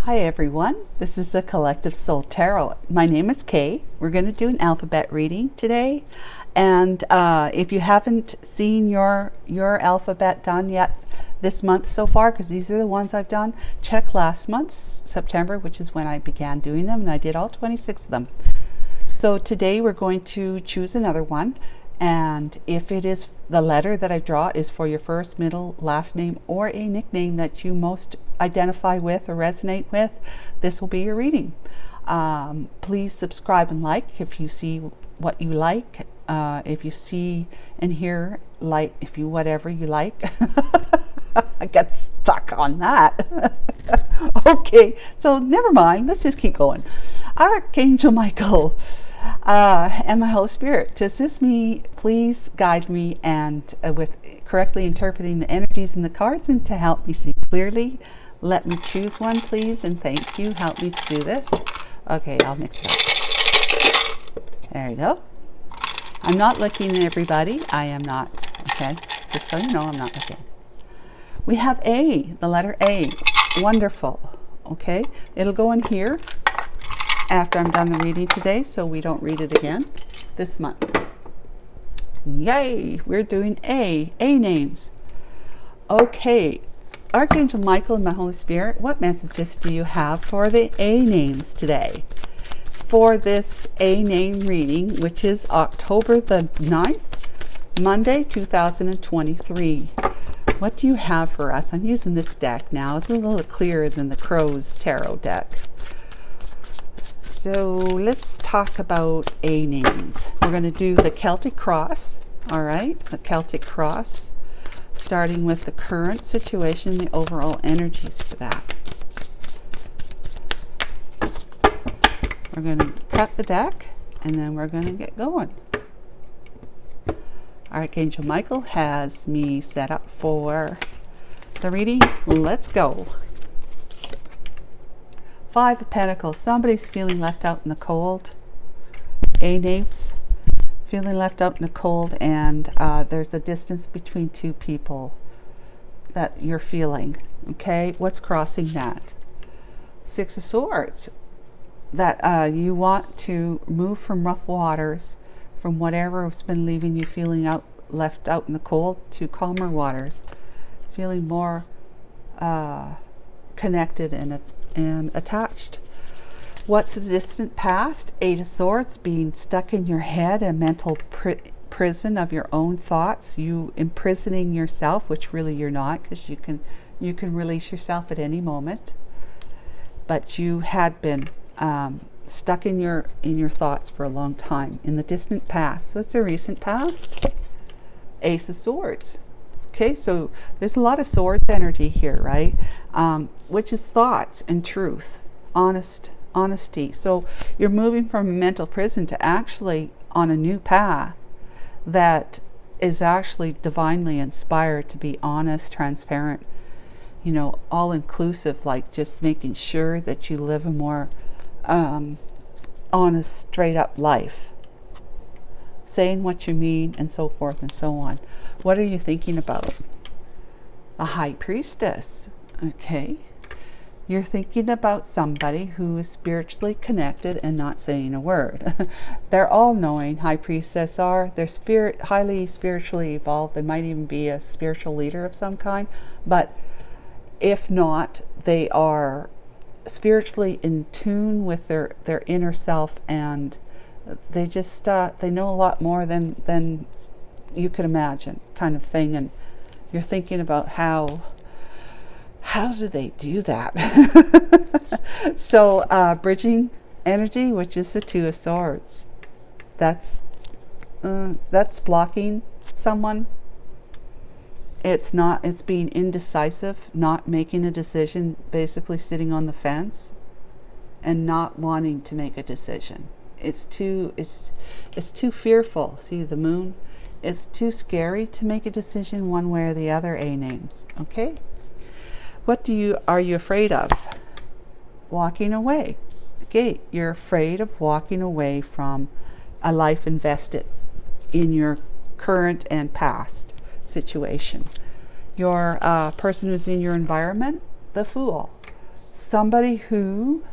Hi everyone, this is the Collective Soul Tarot. My name is Kay. We're going to do an alphabet reading today. And if you haven't seen your alphabet done yet this month so far, because these are the ones I've done, check last month's September, which is when I began doing them, and I did all 26 of them. So today we're going to choose another one. And if it is the letter that I draw is for your first, middle, last name, or a nickname that you most identify with or resonate with, this will be your reading. Please subscribe and like if you see what you like. If you see and hear, like, if you whatever you like. I get stuck on that. Okay, so never mind. Let's just keep going. Archangel Michael. And my Holy Spirit, to assist me, please guide me and with correctly interpreting the energies in the cards, and to help me see clearly. Let me choose one, please, and thank you. Help me to do this. Okay, I'll mix it up. There you go. I'm not looking at everybody. I am not. Okay, just so you know, I'm not looking. We have A, the letter A. Wonderful. Okay, it'll go in here after I'm done the reading today, so we don't read it again this month. Yay, we're doing A names. Okay, Archangel Michael and my Holy Spirit, what messages do you have for the A names today? For this A name reading, which is October the 9th, Monday, 2023. What do you have for us? I'm using this deck now. It's a little clearer than the Crow's Tarot deck. So let's talk about A names. We're going to do the Celtic Cross, all right? The Celtic Cross, starting with the current situation, the overall energies for that. We're going to cut the deck, and then we're going to get going. Archangel Michael has me set up for the reading. Let's go. Five of Pentacles. Somebody's feeling left out in the cold. A names. Feeling left out in the cold, and there's a distance between two people that you're feeling. Okay, what's crossing that? Six of Swords. That you want to move from rough waters, from whatever has been leaving you feeling left out in the cold, to calmer waters, feeling more connected and attached. What's the distant past? Eight of Swords, being stuck in your head, a mental prison of your own thoughts, you imprisoning yourself, which really you're not, because you can release yourself at any moment. But you had been stuck in your thoughts for a long time in the distant past. So it's a recent past. Ace of Swords. Okay, so there's a lot of swords energy here, right? Which is thoughts and truth, honesty. So you're moving from a mental prison to actually on a new path that is actually divinely inspired to be honest, transparent, all inclusive, like just making sure that you live a more honest, straight up life, saying what you mean, and so forth and so on. What are you thinking about? A High Priestess. Okay, you're thinking about somebody who is spiritually connected and not saying a word. They're all knowing. High Priestess they're highly spiritually evolved. They might even be a spiritual leader of some kind, but if not, they are spiritually in tune with their inner self, and they just they know a lot more than you could imagine, kind of thing. And you're thinking about how do they do that? So bridging energy, which is the Two of Swords, that's blocking someone. It's being indecisive, not making a decision, basically sitting on the fence and not wanting to make a decision. It's too fearful. See the Moon? It's too scary to make a decision one way or the other. A names. Okay? What are you afraid of? Walking away. Okay, you're afraid of walking away from a life invested in your current and past situation. Your person who's in your environment, the Fool. somebody who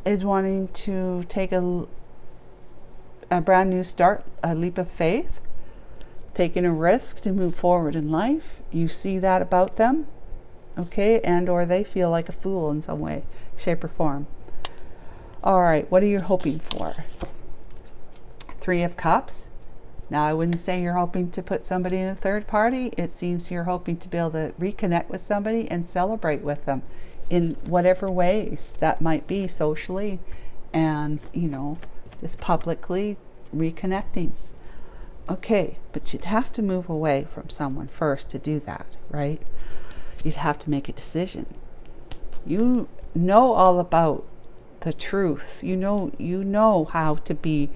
is wanting to take a brand new start, a leap of faith, taking a risk to move forward in life. You see that about them, okay? And or they feel like a fool in some way, shape, or form. All right, what are you hoping for? 3 of Cups. Now, I wouldn't say you're hoping to put somebody in a third party. It seems you're hoping to be able to reconnect with somebody and celebrate with them in whatever ways that might be, socially and, you know, just publicly reconnecting. Okay, but you'd have to move away from someone first to do that, right? You'd have to make a decision. You know all about the truth. You know how to be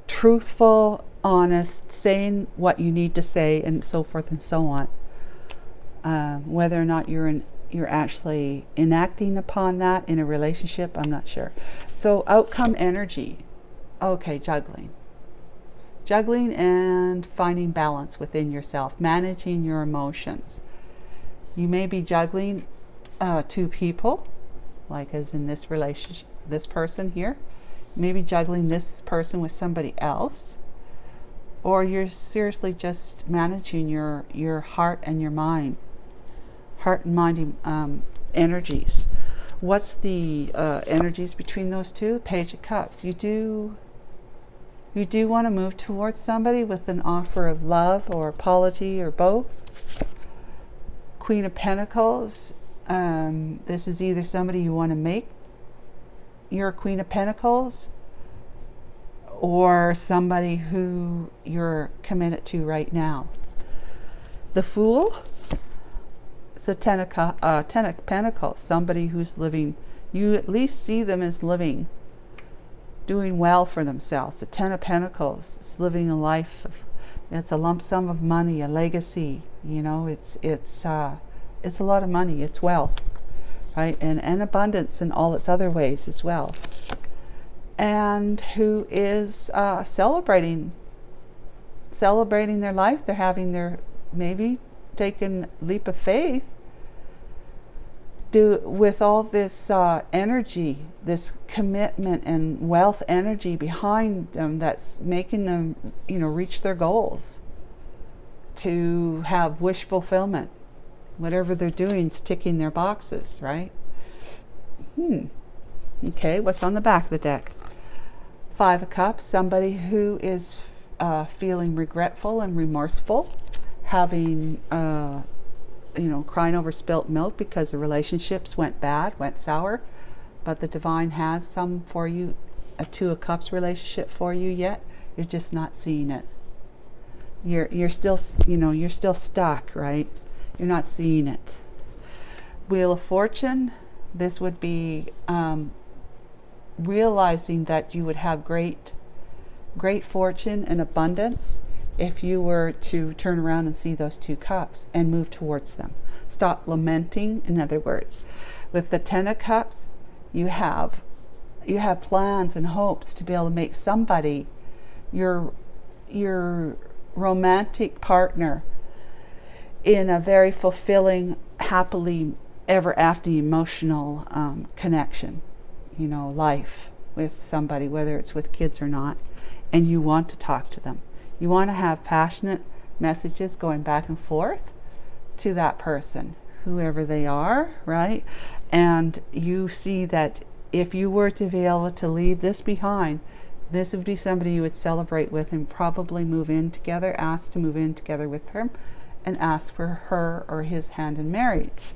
truthful, honest, saying what you need to say, and so forth and so on. Whether or not you're actually enacting upon that in a relationship, I'm not sure. So outcome energy. Okay, juggling and finding balance within yourself, managing your emotions. You may be juggling 2 people, like as in this relationship, this person here. Maybe juggling this person with somebody else, or you're seriously just managing your heart and your mind, energies. What's the energies between those two? Page of Cups. You do want to move towards somebody with an offer of love or apology or both. Queen of Pentacles. This is either somebody you want to make your Queen of Pentacles, or somebody who you're committed to right now. The Fool. It's a 10 of Pentacles. Somebody who's living, you at least see them as living, doing well for themselves. The 10 of Pentacles is living a life of, it's a lump sum of money, a legacy. You know, it's a lot of money. It's wealth, right? And abundance in all its other ways as well. And who is celebrating their life. They're having their, maybe taken leap of faith with all this energy, this commitment and wealth energy behind them, that's making them, you know, reach their goals, to have wish fulfillment. Whatever they're doing is ticking their boxes, right? Okay, what's on the back of the deck? 5 of Cups. Somebody who is feeling regretful and remorseful, having crying over spilt milk because the relationships went sour, but the divine has some for you, a 2 of Cups relationship for you yet. You're just not seeing it. You're still stuck, right? You're not seeing it. Wheel of Fortune. This would be realizing that you would have great fortune and abundance if you were to turn around and see those 2 cups and move towards them. Stop lamenting, in other words. With the 10 of Cups, you have plans and hopes to be able to make somebody your romantic partner in a very fulfilling, happily ever after emotional connection, life with somebody, whether it's with kids or not, and you want to talk to them. You want to have passionate messages going back and forth to that person, whoever they are, right? And you see that if you were to be able to leave this behind, this would be somebody you would celebrate with and probably move in together, ask to move in together with her, and ask for her or his hand in marriage.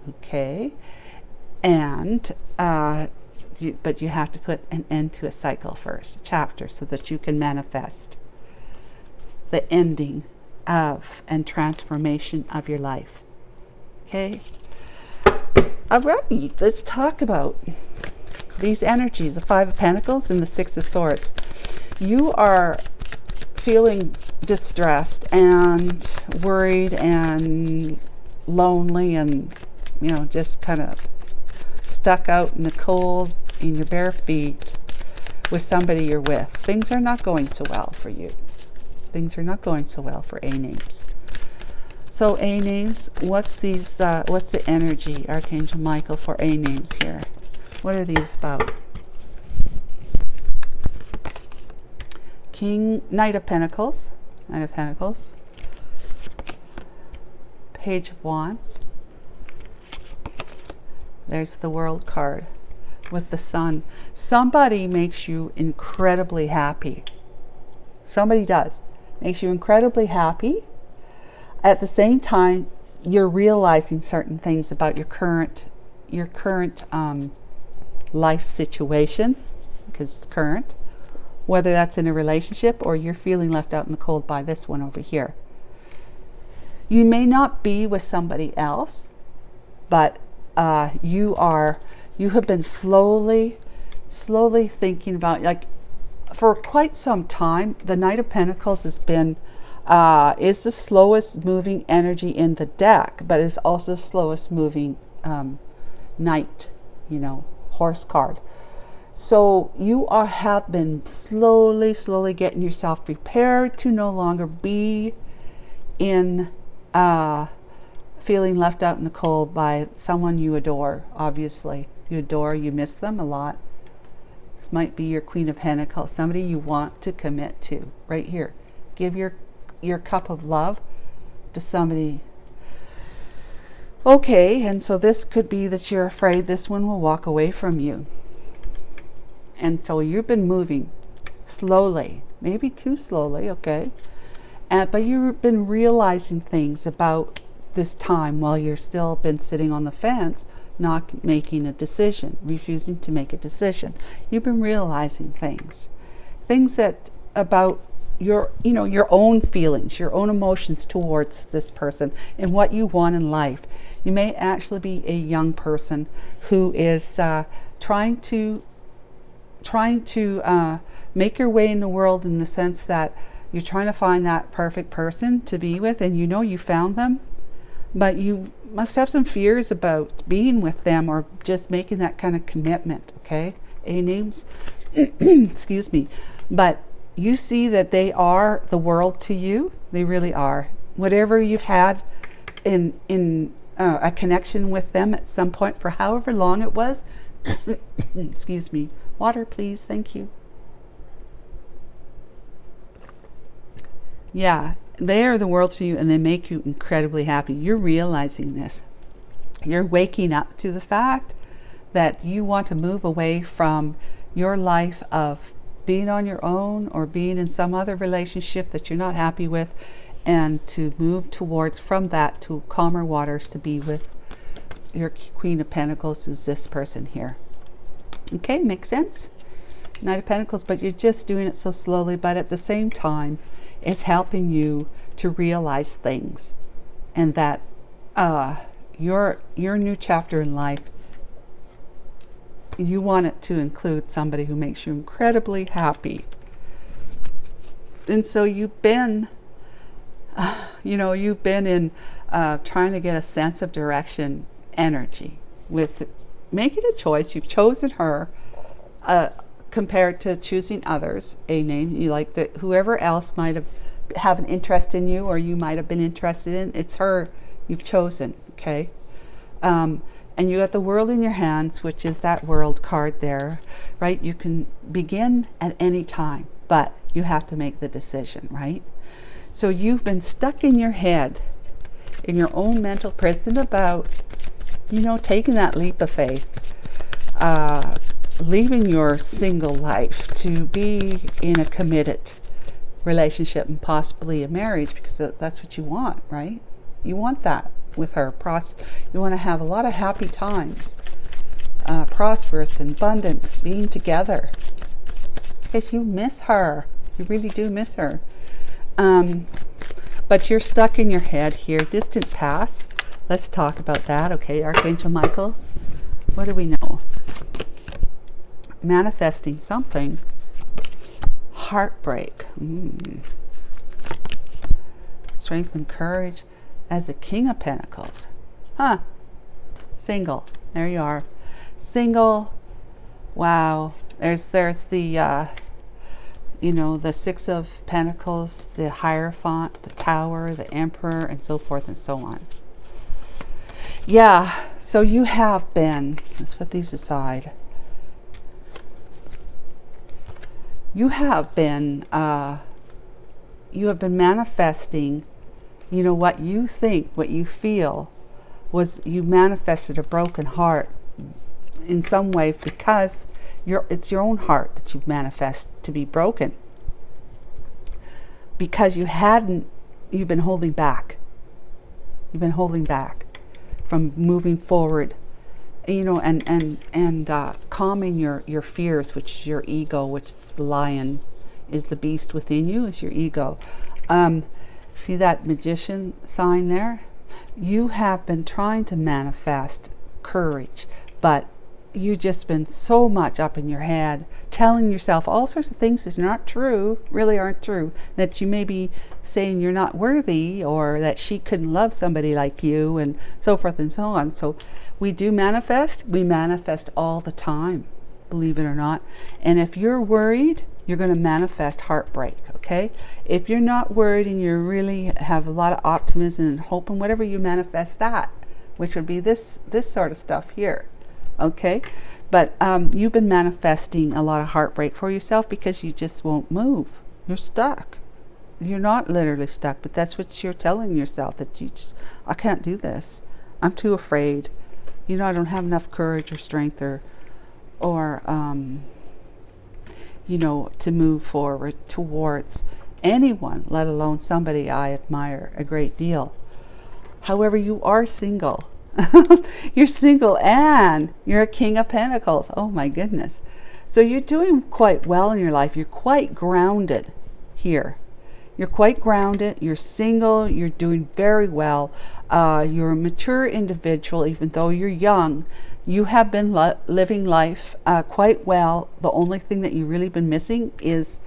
Okay? And but you have to put an end to a cycle first, a chapter, so that you can manifest the ending of and transformation of your life. Okay? All right, let's talk about these energies, the 5 of Pentacles and the 6 of Swords. You are feeling distressed and worried and lonely and, just kind of stuck out in the cold in your bare feet with somebody you're with. Things are not going so well for you. Things are not going so well for A names. So A names, what's the energy, Archangel Michael, for A names here? What are these about? Knight of Pentacles, Page of Wands. There's the World card with the Sun. Somebody makes you incredibly happy. Somebody does. Makes you incredibly happy. At the same time, you're realizing certain things about your current life situation, because it's current, whether that's in a relationship or you're feeling left out in the cold by this one over here. You may not be with somebody else, but you have been slowly thinking about, like, for quite some time. The Knight of Pentacles has been is the slowest moving energy in the deck, but is also the slowest moving knight, horse card. So you have been slowly getting yourself prepared to no longer be in feeling left out in the cold by someone you adore. Obviously, you miss them a lot. This might be your Queen of Pentacles, somebody you want to commit to. Right here, give your cup of love to somebody. Okay, and so this could be that you're afraid this one will walk away from you. And so you've been moving slowly, maybe too slowly, okay? But you've been realizing things about this time while you're still been sitting on the fence, not making a decision, refusing to make a decision. You've been realizing things that about your own feelings, your own emotions towards this person and what you want in life. You may actually be a young person who is trying to make your way in the world, in the sense that you're trying to find that perfect person to be with, and you found them, but you must have some fears about being with them or just making that kind of commitment. Okay, A names, excuse me, but you see that they are the world to you. They really are. Whatever you've had in a connection with them at some point, for however long it was. Excuse me. Water, please. Thank you. Yeah, they are the world to you, and they make you incredibly happy. You're realizing this. You're waking up to the fact that you want to move away from your life of being on your own or being in some other relationship that you're not happy with, and to move towards, from that, to calmer waters, to be with your Queen of Pentacles, who's this person here. Okay, makes sense? Knight of Pentacles, but you're just doing it so slowly, but at the same time, it's helping you to realize things, and that your new chapter in life, you want it to include somebody who makes you incredibly happy. And so you've been in trying to get a sense of direction energy with making a choice. You've chosen her compared to choosing others. A name, you like that whoever else might have an interest in you, or you might have been interested in, it's her you've chosen. Okay. And you got the World in your hands, which is that World card there, right? You can begin at any time, but you have to make the decision, right? So you've been stuck in your head, in your own mental prison, about, taking that leap of faith, leaving your single life to be in a committed relationship and possibly a marriage, because that's what you want, right? You want that with her. You want to have a lot of happy times, prosperous and abundance, being together, because you miss her. You really do miss her. But you're stuck in your head here. Distant past. Let's talk about that. Okay, Archangel Michael, what do we know? Manifesting something. Heartbreak. Strength and courage as a King of Pentacles. Single. There you are. Single. Wow. There's the you know, the Six of Pentacles, the Hierophant, the Tower, the Emperor, and so forth and so on. Yeah, so you have been, let's put these aside. You have been manifesting, you know, what you think, what you feel, was you manifested a broken heart in some way, because it's your own heart that you've manifest to be broken, because you've been holding back. You've been holding back from moving forward, you know, and calming your fears, which is your ego, which the lion is, the beast within you is your ego. See that Magician sign there? You have been trying to manifest courage, but you just been so much up in your head, telling yourself all sorts of things that are not true, really aren't true, that you may be saying you're not worthy, or that she couldn't love somebody like you, and so forth and so on. So we manifest all the time, believe it or not. And if you're worried, you're going to manifest heartbreak. Okay, if you're not worried and you really have a lot of optimism and hope, and whatever you manifest, that, which would be this sort of stuff here. Okay, but you've been manifesting a lot of heartbreak for yourself because you just won't move. You're stuck. You're not literally stuck, but that's what you're telling yourself, that I can't do this. I'm too afraid. You know, I don't have enough courage or strength or you know, to move forward towards anyone, let alone somebody I admire a great deal. However, you are single. You're single and you're a King of Pentacles. Oh my goodness. So you're doing quite well in your life. You're quite grounded here. You're quite grounded. You're single. You're doing very well. You're a mature individual, even though you're young. You have been living life quite well. The only thing that you've really been missing is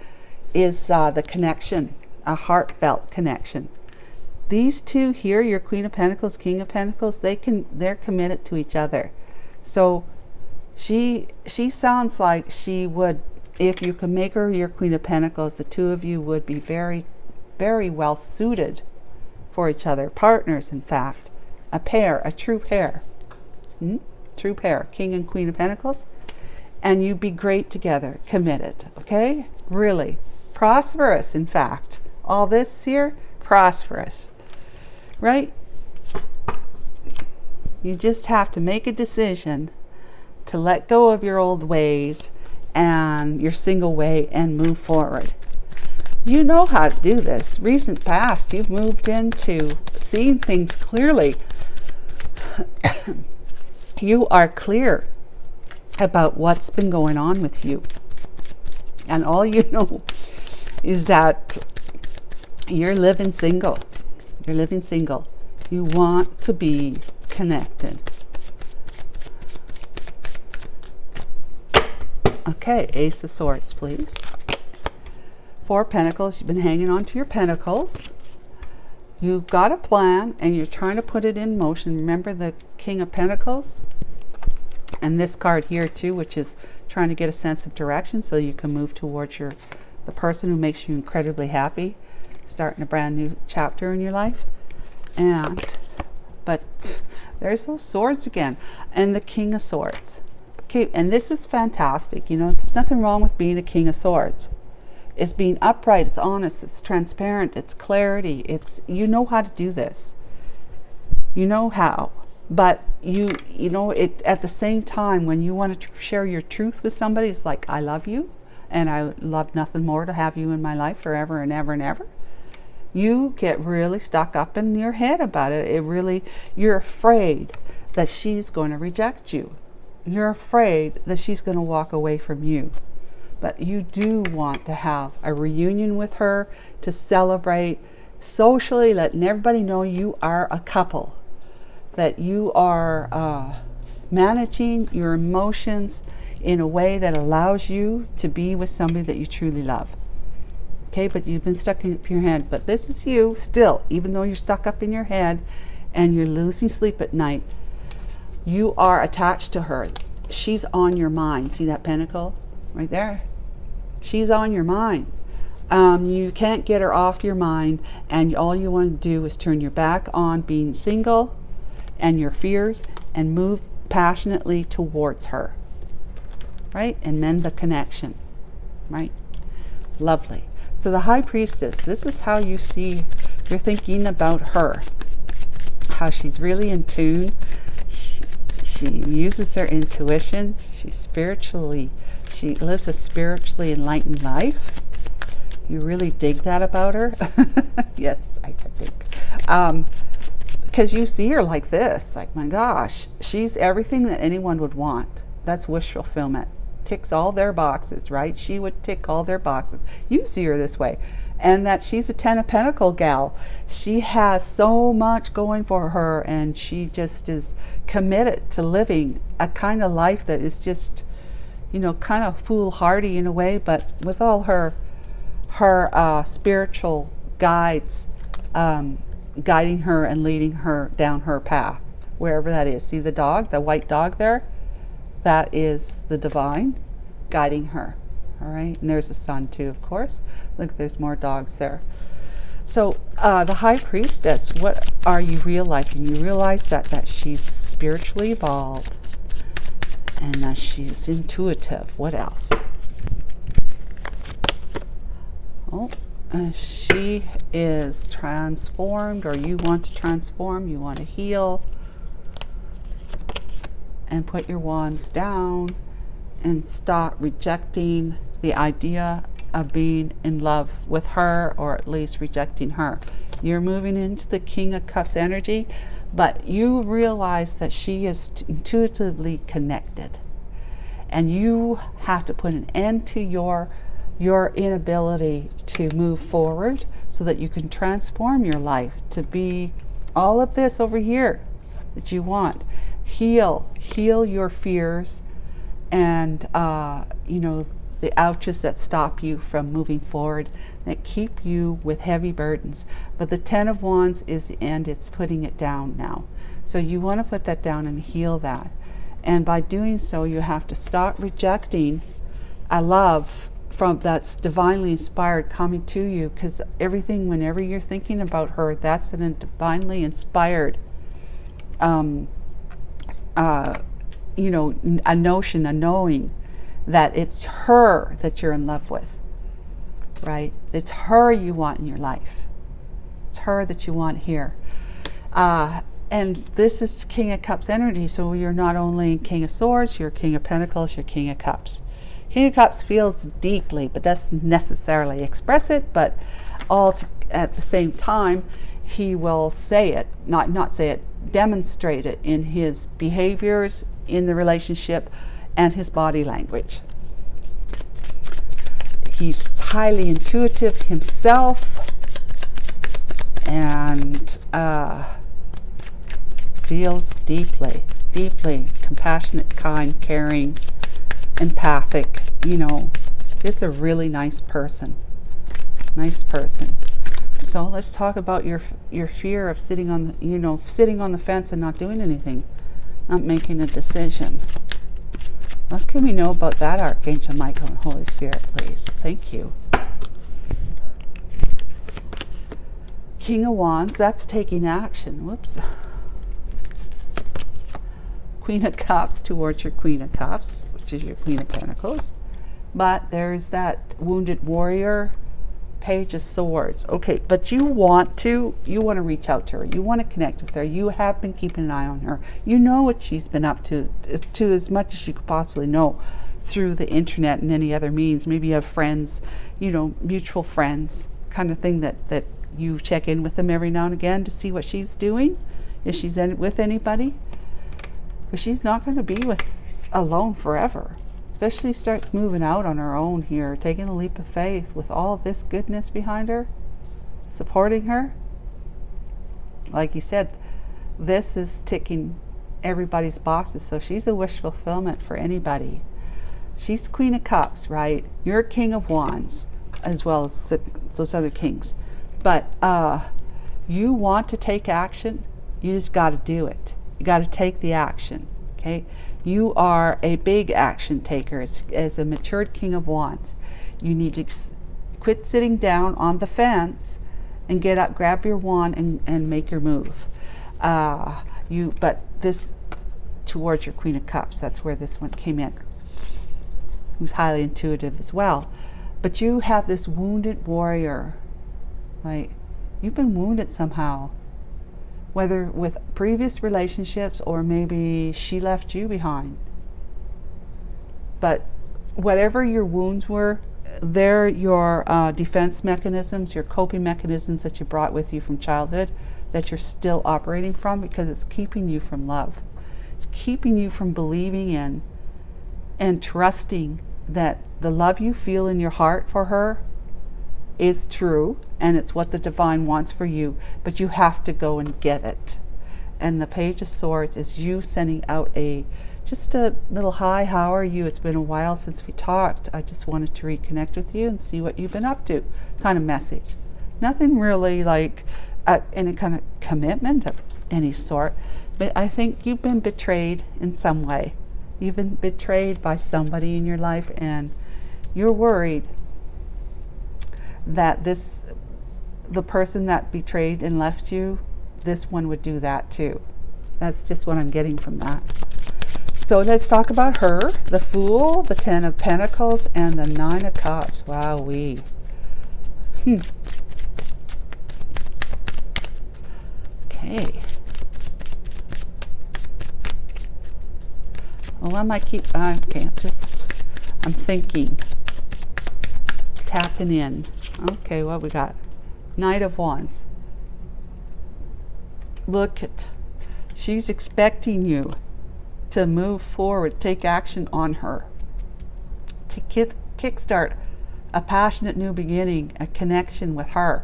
the connection, a heartfelt connection. These two here, your Queen of Pentacles, King of Pentacles, they're committed to each other. So she sounds like she would, if you could make her your Queen of Pentacles, the two of you would be very, very well suited for each other. Partners, in fact. A pair, a true pair. True pair, King and Queen of Pentacles. And you'd be great together, committed, okay? Really. Prosperous, in fact. All this here, prosperous. Right? You just have to make a decision to let go of your old ways and your single way and move forward. You know how to do this. Recent past, you've moved into seeing things clearly. You are clear about what's been going on with you. And all you know is that you're living single. You're living single. You want to be connected. Okay, Ace of Swords, please. Four Pentacles. You've been hanging on to your Pentacles. You've got a plan and you're trying to put it in motion. Remember the King of Pentacles? And this card here too, which is trying to get a sense of direction so you can move towards the person who makes you incredibly happy, starting a brand new chapter in your life. But there's those swords again, and the King of Swords. Okay, and this is fantastic. You know, there's nothing wrong with being a King of Swords. It's being upright, it's honest, it's transparent, it's clarity. You know how to do this. You know how. But you know it at the same time, when you want to share your truth with somebody, it's like, I love you and I would love nothing more to have you in my life forever and ever and ever. You get really stuck up in your head about it. You're afraid that she's going to reject you. You're afraid that she's going to walk away from you. But you do want to have a reunion with her to celebrate socially, letting everybody know you are a couple, that you are managing your emotions in a way that allows you to be with somebody that you truly love. Okay, but you've been stuck in your head. But this is you still, even though you're stuck up in your head and you're losing sleep at night, you are attached to her. She's on your mind. See that pentacle right there? She's on your mind. You can't get her off your mind, and all you want to do is turn your back on being single and your fears and move passionately towards her, right? And mend the connection, right? Lovely. So the High Priestess, this is how you see, you're thinking about her, how she's really in tune. She uses her intuition. She lives a spiritually enlightened life. You really dig that about her. Yes, I said dig. Because you see her like this, like, my gosh, she's everything that anyone would want. That's wish fulfillment. Ticks all their boxes, right? She would tick all their boxes. You see her this way. And that she's a 10 of Pentacle gal. She has so much going for her, and she just is committed to living a kind of life that is just, kind of foolhardy in a way, but with all her spiritual guides guiding her and leading her down her path, wherever that is. See the dog, the white dog there? That is the divine guiding her. All right, and there's the sun too, of course. Look, there's more dogs there. So the High Priestess, what are you realizing? You realize that she's spiritually evolved, and that she's intuitive. What else? Oh, she is transformed, or you want to transform, you want to heal. And put your wands down and stop rejecting the idea of being in love with her, or at least rejecting her. You're moving into the King of Cups energy, but you realize that she is intuitively connected, and you have to put an end to your inability to move forward so that you can transform your life to be all of this over here that you want. Heal your fears and the ouches that stop you from moving forward, that keep you with heavy burdens. But the 10 of Wands is the end. It's putting it down now. So you want to put that down and heal that. And by doing so, you have to stop rejecting a love from that's divinely inspired coming to you, because everything, whenever you're thinking about her, that's a divinely inspired a notion, a knowing that it's her that you're in love with, right? It's her you want in your life. It's her that you want here. And this is King of Cups energy, so you're not only King of Swords, you're King of Pentacles, you're King of Cups. King of Cups feels deeply, but doesn't necessarily express it, but at the same time, he will say it, not say it, demonstrate it in his behaviors in the relationship and his body language. He's highly intuitive himself, and feels deeply compassionate, kind, caring, empathic, just a really nice person. So let's talk about your fear of sitting on the fence and not doing anything, not making a decision. What can we know about that, Archangel Michael and Holy Spirit, please? Thank you. King of Wands, that's taking action. Whoops. Queen of Cups towards your Queen of Cups, which is your Queen of Pentacles. But there's that wounded warrior, Page of Swords. Okay, but you want to reach out to her. You want to connect with her. You have been keeping an eye on her. You know what she's been up to as much as you could possibly know through the internet and any other means. Maybe you have friends, mutual friends, kind of thing that you check in with them every now and again to see what she's doing, if she's with anybody. But she's not going to be alone forever. Especially starts moving out on her own here, taking a leap of faith with all this goodness behind her, supporting her. Like you said, this is ticking everybody's boxes, so she's a wish fulfillment for anybody. She's Queen of Cups, right? You're King of Wands, as well as those other kings. But you want to take action, you just got to do it. You got to take the action, okay? You are a big action taker as a matured King of Wands. You need to quit sitting down on the fence and get up, grab your wand, and make your move. But this towards your Queen of Cups, that's where this one came in, who's highly intuitive as well. But you have this wounded warrior, like you've been wounded somehow, whether with previous relationships or maybe she left you behind. But whatever your wounds were, they're your defense mechanisms, your coping mechanisms that you brought with you from childhood, that you're still operating from, because it's keeping you from love. It's keeping you from believing in and trusting that the love you feel in your heart for her is true, and it's what the divine wants for you, but you have to go and get it. And the Page of Swords is you sending out just a little hi, how are you? It's been a while since we talked. I just wanted to reconnect with you and see what you've been up to, kind of message. Nothing really like any kind of commitment of any sort, but I think you've been betrayed in some way. You've been betrayed by somebody in your life, and you're worried that the person that betrayed and left you, this one would do that too. That's just what I'm getting from that. So let's talk about her, the Fool, the Ten of Pentacles, and the Nine of Cups. Wowee. Okay. Well, I might keep, okay, I'm thinking. Tapping in. Okay, what we got? Knight of Wands. Look at, she's expecting you to move forward, take action on her, to kickstart a passionate new beginning, a connection with her,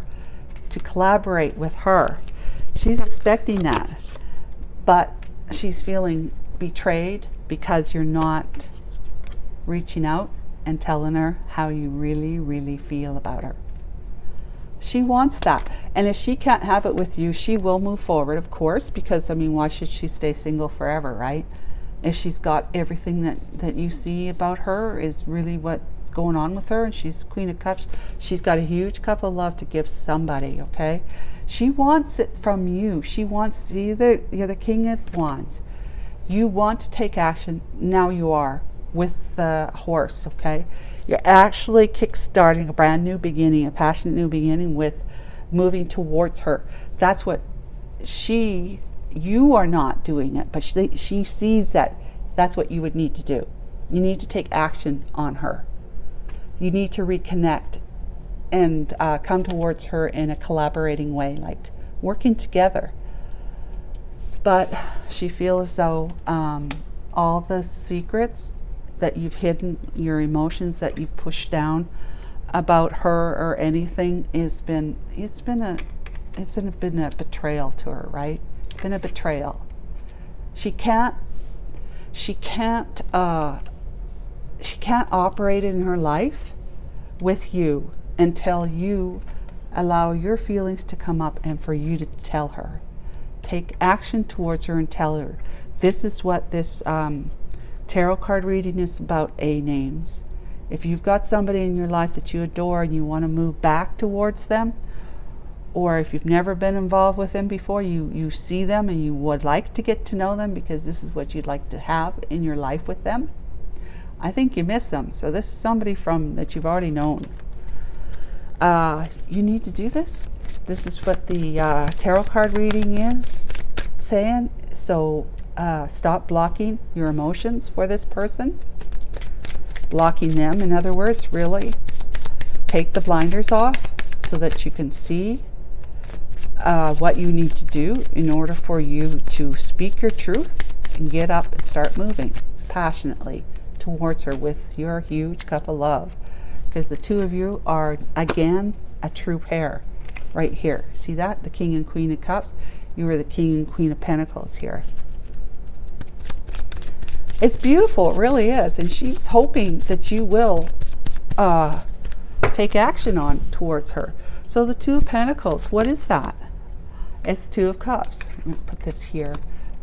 to collaborate with her. She's expecting that, but she's feeling betrayed because you're not reaching out and telling her how you really, really feel about her. She wants that, and if she can't have it with you, she will move forward, of course, because I mean, why should she stay single forever, right? If she's got everything that you see about her is really what's going on with her, and she's Queen of Cups, she's got a huge cup of love to give somebody, okay? She wants it from you. She wants, you're the King of Wands. You want to take action. Now you are with the horse, okay? You're actually kickstarting a brand new beginning, a passionate new beginning with moving towards her. That's what you are not doing it, but she sees that that's what you would need to do. You need to take action on her. You need to reconnect and come towards her in a collaborating way, like working together. But she feels as though all the secrets that you've hidden, your emotions that you've pushed down about her or anything, it's been a betrayal to her, right? It's been a betrayal. She can't operate in her life with you until you allow your feelings to come up and for you to tell her. Take action towards her and tell her. This is what this tarot card reading is about, A names. If you've got somebody in your life that you adore and you want to move back towards them, or if you've never been involved with them before, you see them and you would like to get to know them because this is what you'd like to have in your life with them, I think you miss them. So this is somebody that you've already known. You need to do this. This is what the tarot card reading is saying. So stop blocking your emotions for this person. Blocking them, in other words, really. Take the blinders off so that you can see what you need to do in order for you to speak your truth and get up and start moving passionately towards her with your huge cup of love. Because the two of you are, again, a true pair right here. See that? The King and Queen of Cups. You are the King and Queen of Pentacles here. It's beautiful, it really is. And she's hoping that you will take action towards her. So the Two of Pentacles, what is that? It's Two of Cups. I'm going to put this here.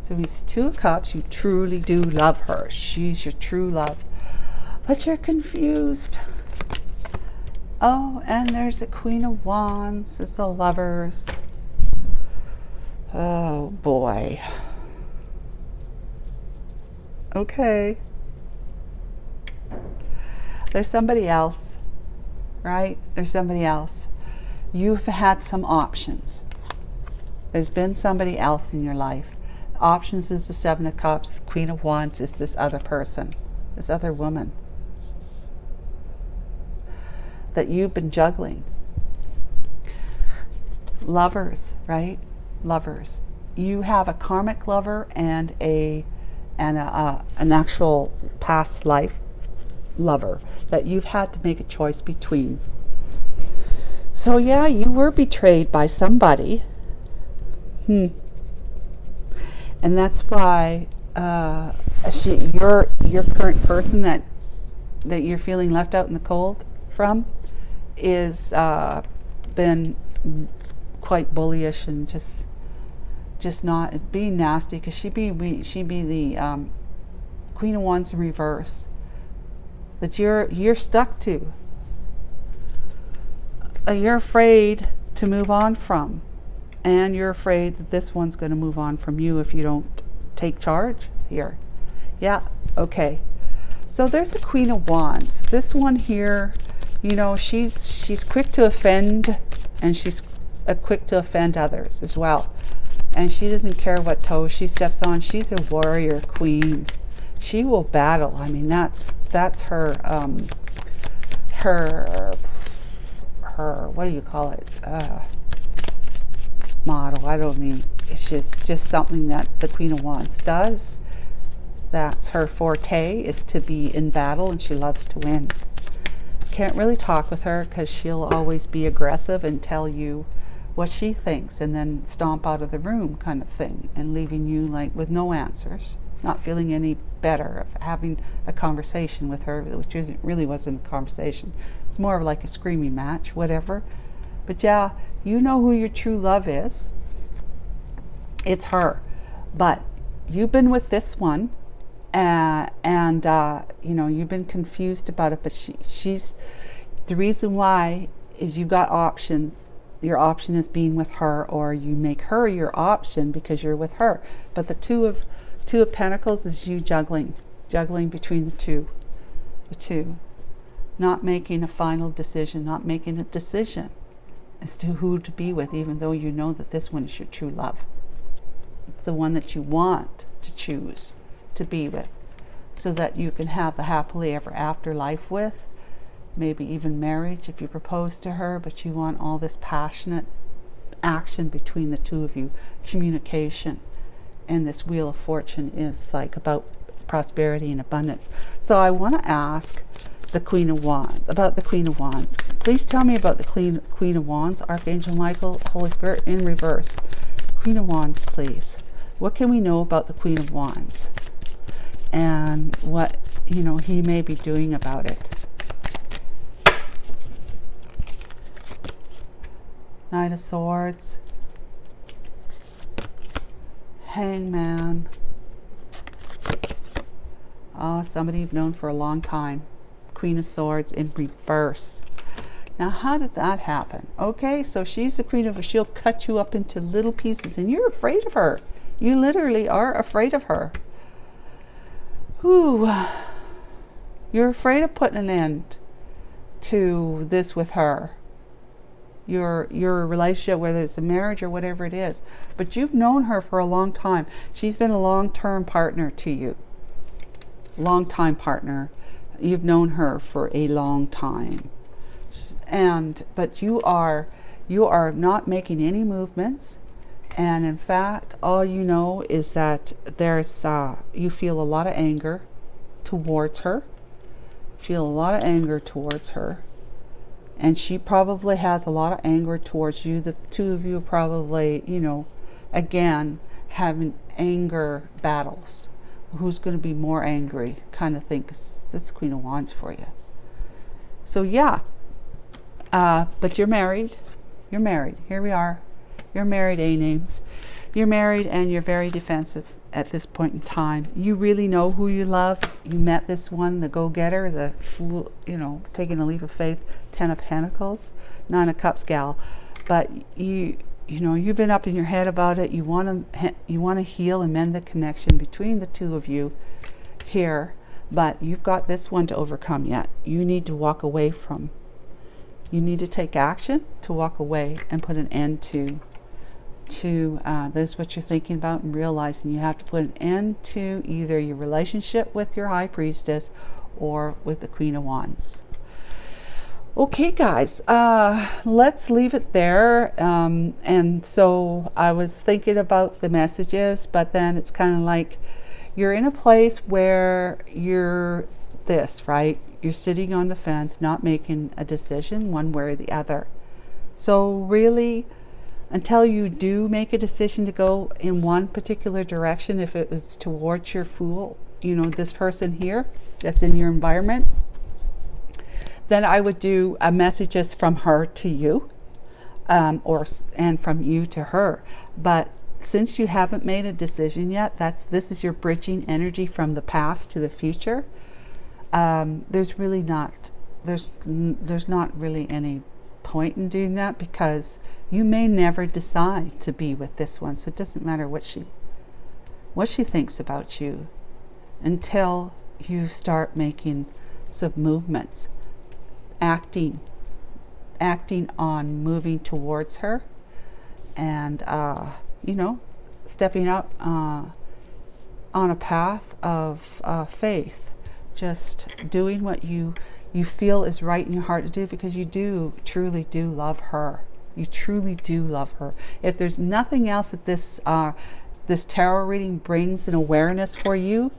So it's Two of Cups. You truly do love her. She's your true love. But you're confused. Oh, and there's the Queen of Wands. It's the Lovers. Oh boy. Okay. There's somebody else, right? There's somebody else. You've had some options. There's been somebody else in your life. Options is the Seven of Cups. Queen of Wands is this other person, this other woman that you've been juggling. Lovers, right? Lovers. You have a karmic lover and an actual past life lover that you've had to make a choice between. So yeah, you were betrayed by somebody. And that's why your current person that you're feeling left out in the cold from is been quite bullyish and just not being nasty, because she'd be the Queen of Wands in reverse that you're stuck to. You're afraid to move on from, and you're afraid that this one's going to move on from you if you don't take charge here. Yeah, okay. So there's a Queen of Wands. This one here, you know, she's quick to offend, and she's quick to offend others as well. And she doesn't care what toe she steps on. She's a warrior queen. She will battle. I mean, that's her what do you call it? Motto. I don't mean, it's just something that the Queen of Wands does. That's her forte, is to be in battle, and she loves to win. Can't really talk with her because she'll always be aggressive and tell you what she thinks and then stomp out of the room, kind of thing, and leaving you like with no answers, not feeling any better of having a conversation with her, which really wasn't a conversation. It's more of like a screaming match, whatever. But yeah, you know who your true love is. It's her. But you've been with this one, and you know, you've been confused about it, but she's the reason why is you've got options. Your option is being with her, or you make her your option because you're with her. But the two of Pentacles is you juggling between the two, not making a final decision, not making a decision as to who to be with, even though you know that this one is your true love. It's the one that you want to choose to be with, so that you can have the happily ever after life with, maybe even marriage if you propose to her. But you want all this passionate action between the two of you, communication. And this Wheel of Fortune is like about prosperity and abundance. So I want to ask the Queen of Wands, about the Queen of Wands. Please tell me about the Queen of Wands, Archangel Michael, Holy Spirit in reverse. Queen of Wands, please. What can we know about the Queen of Wands? And what, you know, he may be doing about it. Knight of Swords. Hangman. Oh, somebody you've known for a long time. Queen of Swords in reverse. Now, how did that happen? Okay, so she's the queen of, she'll cut you up into little pieces, and you're afraid of her. You literally are afraid of her. Ooh. You're afraid of putting an end to this with her. Your relationship, whether it's a marriage or whatever it is. But you've known her for a long time. She's been a long-term partner to you. Long-time partner. You've known her for a long time. But you are not making any movements. And in fact, all you know is that there's you feel a lot of anger towards her. Feel a lot of anger towards her. And she probably has a lot of anger towards you. The two of you are probably, you know, again, having anger battles. Who's going to be more angry kind of thing. 'Cause that's Queen of Wands for you. So yeah. But you're married. You're married. Here we are. You're married, A-names. You're married and you're very defensive. at this point in time. You really know who you love. You met this one, the go-getter, the fool, you know, taking a leap of faith, 10 of Pentacles, 9 of Cups gal. But you know, you've been up in your head about it. You want to heal and mend the connection between the two of you here, but you've got this one to overcome yet. You need to walk away from. You need to take action to walk away and put an end to this is what you're thinking about, and realizing you have to put an end to either your relationship with your High Priestess or with the Queen of Wands. Okay guys, let's leave it there. And so I was thinking about the messages, but then it's kind of like you're in a place where you're right? You're sitting on the fence, not making a decision one way or the other. So really, until you do make a decision to go in one particular direction, if it was towards your Fool, you know, this person here that's in your environment, then I would do messages from her to you, and from you to her. But since you haven't made a decision yet, this is your bridging energy from the past to the future. There's not really any point in doing that, because you may never decide to be with this one. So it doesn't matter what she thinks about you until you start making some movements, acting on moving towards her, and you know, stepping out on a path of faith, just doing what you feel is right in your heart to do, because you truly do love her. You truly do love her. If there's nothing else that this tarot reading brings an awareness for you,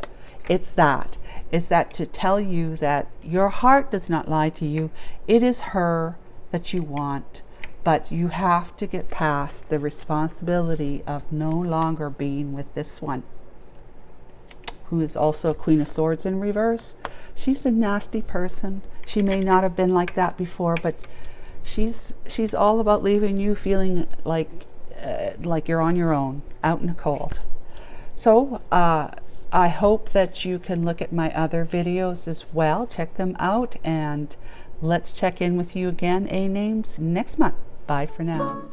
it's that to tell you that your heart does not lie to you. It is her that you want, but you have to get past the responsibility of no longer being with this one, who is also a Queen of Swords in reverse. She's a nasty person. She may not have been like that before, but she's all about leaving you feeling like you're on your own, out in the cold. So I hope that you can look at my other videos as well. Check them out, and let's check in with you again, A-Names, next month. Bye for now.